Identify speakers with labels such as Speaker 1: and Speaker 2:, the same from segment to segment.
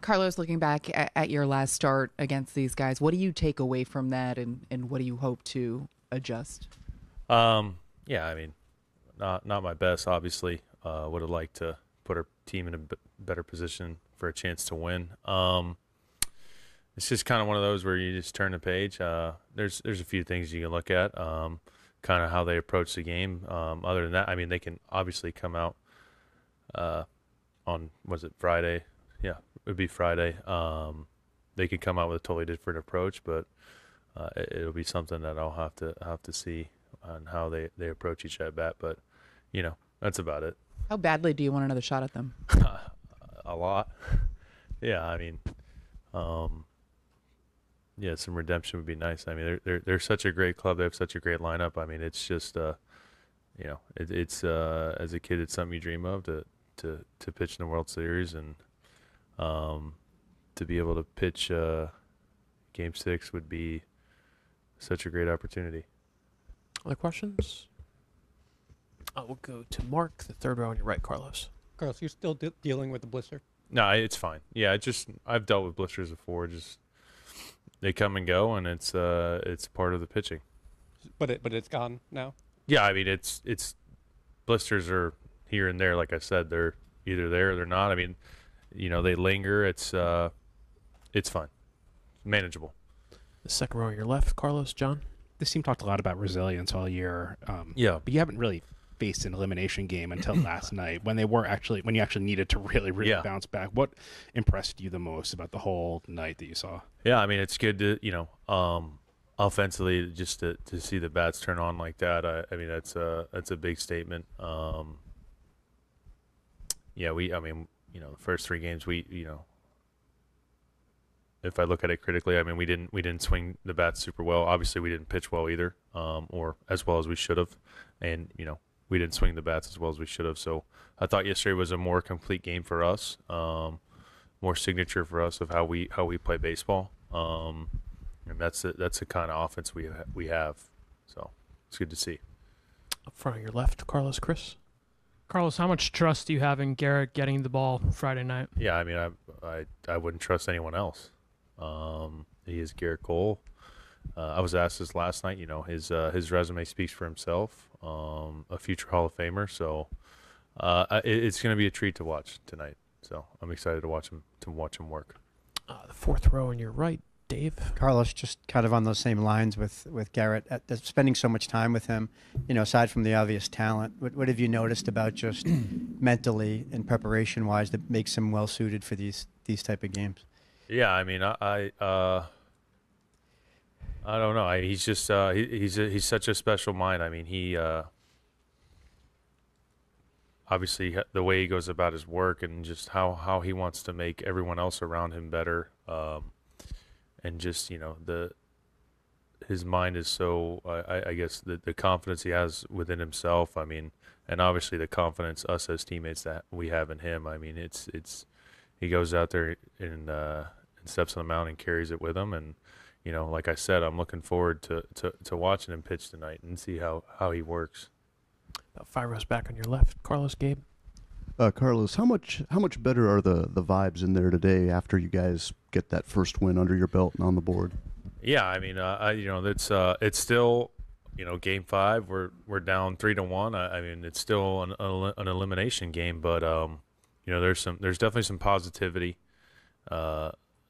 Speaker 1: Carlos, looking back at your last start against these guys, what do you take away from that, and what do you hope to adjust?
Speaker 2: Yeah, I mean, not my best, obviously. Would have liked to put our team in a better position for a chance to win. It's just kind of one of those where you just turn the page. There's a few things you can look at, kind of how they approach the game. Other than that, I mean, they can obviously come out on, was it Friday? Yeah, it would be Friday. They could come out with a totally different approach, but it'll be something that I'll have to see on how they approach each at bat. But that's about it.
Speaker 1: How badly do you want another shot at them?
Speaker 2: A lot. Yeah, I mean, yeah, some redemption would be nice. I mean, they're such a great club. They have such a great lineup. I mean, it's just it's as a kid, it's something you dream of to pitch in the World Series, and to be able to pitch Game 6 would be such a great opportunity.
Speaker 3: Other questions? We'll go to Mark, the third row on your right, Carlos.
Speaker 4: Carlos, you're still dealing with the blister?
Speaker 2: No, it's fine. Yeah, I've dealt with blisters before. Just they come and go, and it's part of the pitching.
Speaker 4: But it's gone now?
Speaker 2: Yeah, I mean it's blisters are here and there. Like I said, they're either there or they're not. I mean, they linger. It's fine, manageable.
Speaker 3: The second row on your left, Carlos, John.
Speaker 5: This team talked a lot about resilience all year.
Speaker 2: Yeah,
Speaker 5: but you haven't really faced an elimination game until last night when you actually needed to really bounce back. What impressed you the most about the whole night that you saw?
Speaker 2: Yeah, I mean, it's good to offensively just to see the bats turn on like that. I mean, that's a big statement. Yeah, the first three games if I look at it critically, I mean, we didn't swing the bats super well. Obviously, we didn't pitch well either, or as well as we should have, and we didn't swing the bats as well as we should have. So I thought yesterday was a more complete game for us, more signature for us of how we play baseball, and that's the kind of offense we have. So it's good to see.
Speaker 3: Up front on your left, Carlos, Chris.
Speaker 6: Carlos, how much trust do you have in Garrett getting the ball Friday night?
Speaker 2: Yeah, I mean, I wouldn't trust anyone else. He is Garrett Cole. I was asked this last night. His resume speaks for himself. A future Hall of Famer. So it's going to be a treat to watch tonight. So I'm excited to watch him work.
Speaker 3: The fourth row on your right, Dave.
Speaker 7: Carlos, just kind of on those same lines with Garrett, spending so much time with him, aside from the obvious talent, what have you noticed about just mentally and preparation-wise that makes him well-suited for these type of games?
Speaker 2: Yeah, I mean, I don't know. He's just he's such a special mind. I mean, he obviously the way he goes about his work and just how he wants to make everyone else around him better. And just his mind is so I guess the confidence he has within himself. I mean, and obviously the confidence us as teammates that we have in him. I mean, it's he goes out there and steps on the mound and carries it with him. And like I said, I'm looking forward to watching him pitch tonight and see how he works.
Speaker 3: About 5 rows back on your left, Carlos, Gabe.
Speaker 8: Carlos, how much better are the vibes in there today after you guys get that first win under your belt and on the board?
Speaker 2: Yeah, I mean, it's still, Game 5. We're down 3-1. I mean, it's still an elimination game, but there's definitely some positivity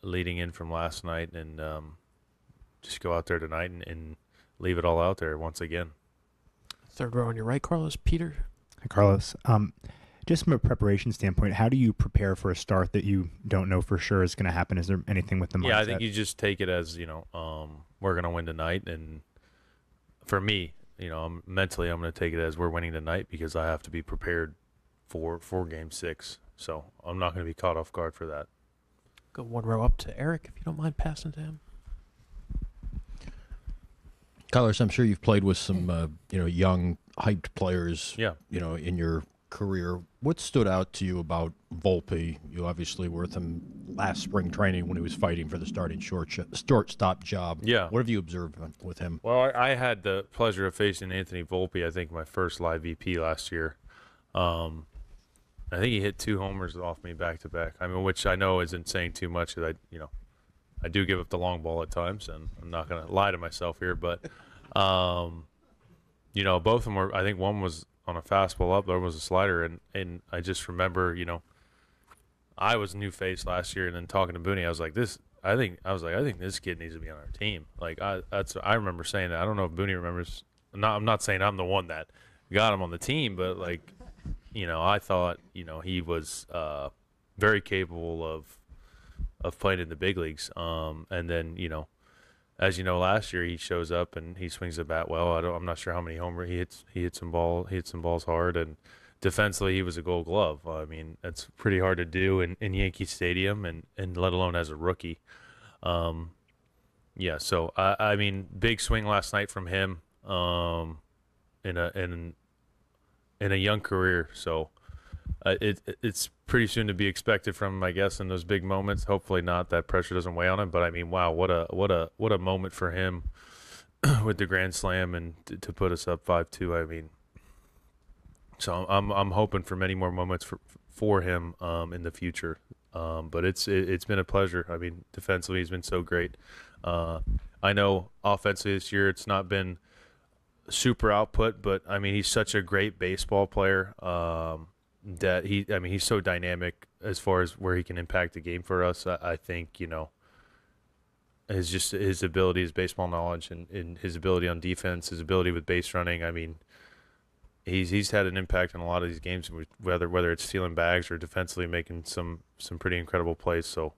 Speaker 2: leading in from last night, and just go out there tonight and leave it all out there once again.
Speaker 3: Third row on your right, Carlos, Peter.
Speaker 9: Hi, Carlos. Just from a preparation standpoint, how do you prepare for a start that you don't know for sure is going to happen? Is there anything with the mindset?
Speaker 2: Yeah, I think you just take it as, we're going to win tonight. And for me, mentally I'm going to take it as we're winning tonight because I have to be prepared for Game 6. So I'm not going to be caught off guard for that.
Speaker 3: Go one row up to Eric, if you don't mind passing to him.
Speaker 10: Carlos, I'm sure you've played with some, young, hyped players,
Speaker 2: yeah.
Speaker 10: In your career. What stood out to you about Volpe? You obviously were with him last spring training when he was fighting for the starting shortstop job.
Speaker 2: Yeah.
Speaker 10: What have you observed with him?
Speaker 2: Well, I had the pleasure of facing Anthony Volpe, I think, my first live VP last year. I think he hit 2 homers off me back to back. I mean, which I know isn't saying too much. 'Cause I do give up the long ball at times, and I'm not going to lie to myself here. But, both of them were. I think one was on a fastball up, the other was a slider, and I just remember, I was new face last year, and then talking to Booney, I was like, I think this kid needs to be on our team. Like I remember saying that. I don't know if Booney remembers. I'm not saying I'm the one that got him on the team, but like, I thought he was very capable of playing in the big leagues. And then as last year he shows up and he swings the bat well. I'm not sure how many homers he hit some balls hard, and defensively he was a Gold Glove. I mean, that's pretty hard to do in Yankee Stadium, and let alone as a rookie. So I mean, big swing last night from him in a young career. So it's pretty soon to be expected from him, I guess, in those big moments. Hopefully not. That pressure doesn't weigh on him. But I mean, wow, what a moment for him with the grand slam and to put us up 5-2. I mean, so I'm hoping for many more moments for him in the future. But it's been a pleasure. I mean, defensively he's been so great. I know offensively this year it's not been super output, but I mean he's such a great baseball player that he's so dynamic as far as where he can impact the game for us. I think his ability, his baseball knowledge, and his ability on defense, his ability with base running. I mean, he's had an impact on a lot of these games, whether it's stealing bags or defensively making some pretty incredible plays. So,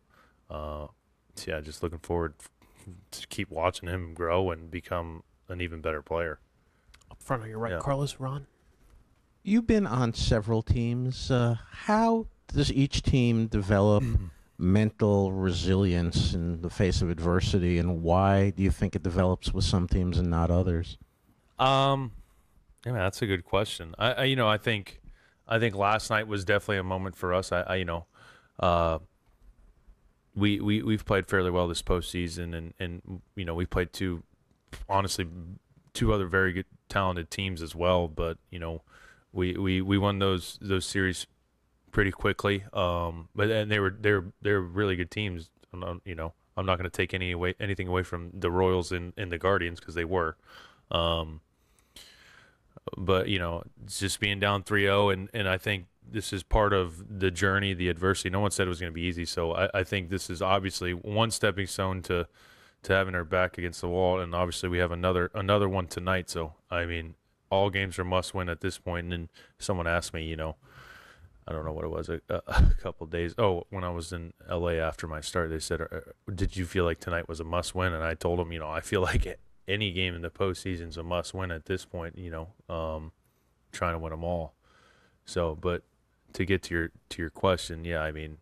Speaker 2: just looking forward to keep watching him grow and become an even better player.
Speaker 3: Up front on your right,
Speaker 2: Yeah.
Speaker 3: Carlos, Ron.
Speaker 11: You've been on several teams. How does each team develop mental resilience in the face of adversity, and why do you think it develops with some teams and not others?
Speaker 2: Yeah, that's a good question. I think last night was definitely a moment for us. We've played fairly well this postseason, and we played two other very good, talented teams as well. But we won those series pretty quickly. But they were really good teams. I'm not going to take anything away from the Royals and the Guardians, because they were. But it's just being down 3-0, and I think this is part of the journey, the adversity. No one said it was going to be easy, so I think this is obviously one stepping stone to having our back against the wall, and obviously we have another one tonight. So I mean, all games are must win at this point. And then someone asked me, I don't know what it was, a couple of days. Oh, when I was in LA after my start, they said, "Did you feel like tonight was a must win?" And I told them, I feel like it. Any game in the postseason is a must-win at this point. Trying to win them all. So, but to get to your question, yeah, I mean,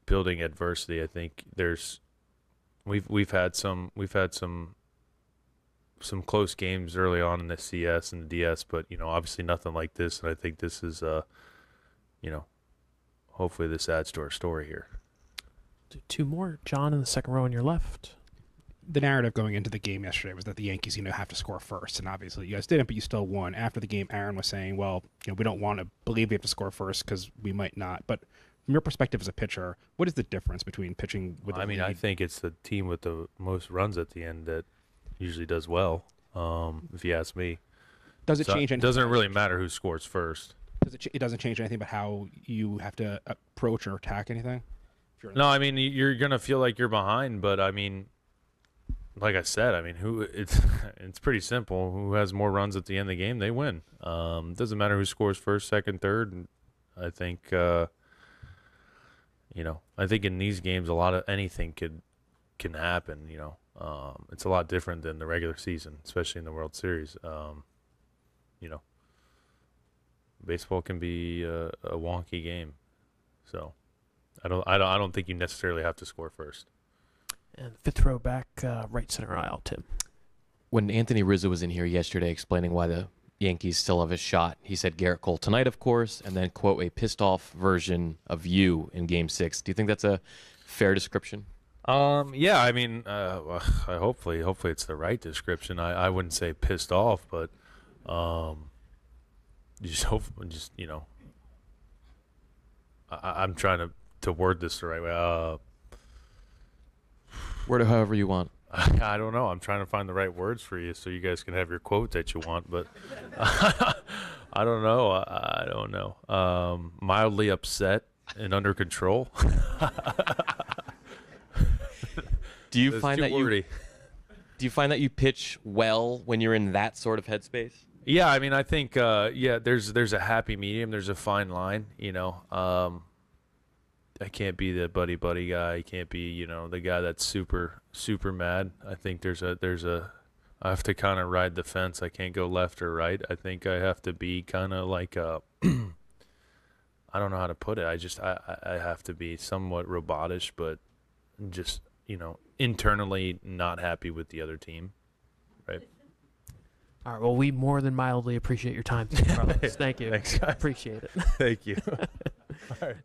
Speaker 2: building adversity. I think we've had some close games early on in the CS and the DS, but obviously nothing like this. And I think this is hopefully this adds to our story here.
Speaker 3: Do 2 more. John in the second row on your left.
Speaker 5: The narrative going into the game yesterday was that the Yankees, have to score first, and obviously you guys didn't, but you still won. After the game, Aaron was saying, well, we don't want to believe we have to score first because we might not. But from your perspective as a pitcher, what is the difference between pitching with the lead?
Speaker 2: I think it's the team with the most runs at the end that usually does well, if you ask me.
Speaker 5: Does it change anything?
Speaker 2: It doesn't really matter who scores first.
Speaker 5: It doesn't change anything about how you have to approach or attack anything?
Speaker 2: No, I mean, you're going to feel like you're behind, but I mean, like I said, it's pretty simple. Who has more runs at the end of the game, they win. Doesn't matter who scores first, second, third. And I think, I think in these games, a lot of anything can happen. It's a lot different than the regular season, especially in the World Series. Baseball can be a wonky game, so I don't think you necessarily have to score first.
Speaker 3: And fifth row back, right center aisle, Tim.
Speaker 12: When Anthony Rizzo was in here yesterday explaining why the Yankees still have a shot, he said Garrett Cole tonight, of course, and then, quote, a pissed-off version of you in Game 6. Do you think that's a fair description?
Speaker 2: Yeah, I mean, hopefully it's the right description. I wouldn't say pissed off, but I'm trying to word this the right way.
Speaker 12: Word it however you want.
Speaker 2: I don't know. I'm trying to find the right words for you so you guys can have your quote that you want, but I don't know. I don't know. Mildly upset and under control.
Speaker 12: Do you
Speaker 2: That's
Speaker 12: find
Speaker 2: too
Speaker 12: that
Speaker 2: wordy.
Speaker 12: do you find that you pitch well when you're in that sort of headspace?
Speaker 2: Yeah, I mean, I think there's a happy medium. There's a fine line, you know. I can't be the buddy guy. I can't be, you know, the guy that's super mad. I think there's a I have to kind of ride the fence. I can't go left or right. I think I have to be kind of like I don't know how to put it. I have to be somewhat robotish, but just, you know, internally not happy with the other team, right?
Speaker 3: All right. Well, we more than mildly appreciate your time, Carlos. Thank you.
Speaker 2: Thanks, guys.
Speaker 3: Appreciate it.
Speaker 2: Thank you. All right.